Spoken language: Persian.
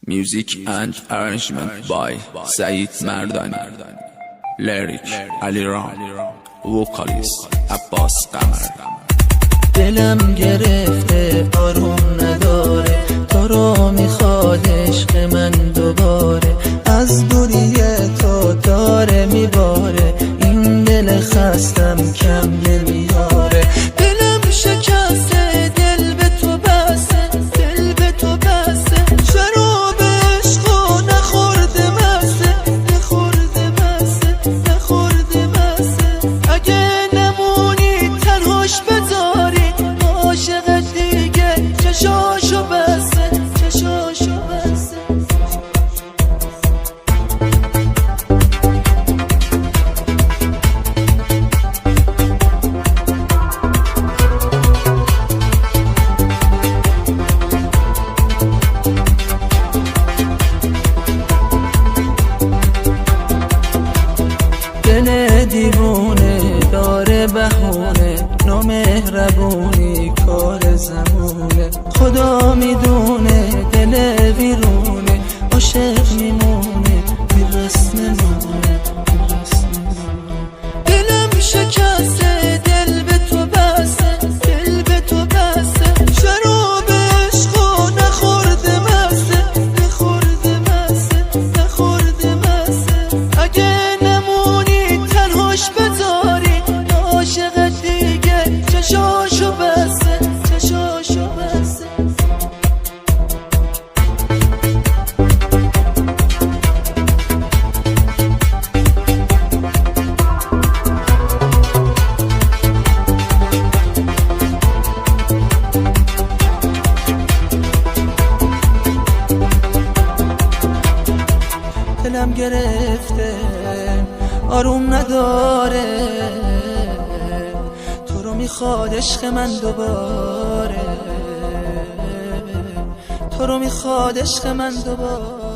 Music and arrangement by Saeed Mardani. Lyric Aliram. Vocalist Abbas Qamar. دلم گرفته آروم نداره، تو رو میخواد عشق من دوباره، از دوری تو داره میباره، این دل خستم کم نمیاره. دلم شکسته، دل به تو بسته، دل به تو بسته، شراب عشقو نخورده مسته، نخورده مسته، نخورده مسته. اگه نمونی تنهاش بذاری، عاشقت دیگه چشاشو بسته، چشاشو بسته. دل دیوونه داره بهونه، نامهربونی کار زمونه، خدا میدونه دل ویرونه، عاشق میمونه میرس نمونه، میرس نمونه. دلم شکسته، دل به تو بسته، دل به تو بسته، شراب عشقو نخورده مسته، نخورده مسته، نخورده مسته. اگه تنهاش بذاری، عاشقت دیگه چشاشو بسته، چشاشو بسته. دلم گرفته آروم نداره، تو رو میخواد عشق من دوباره، تو رو میخواد عشق من دوباره.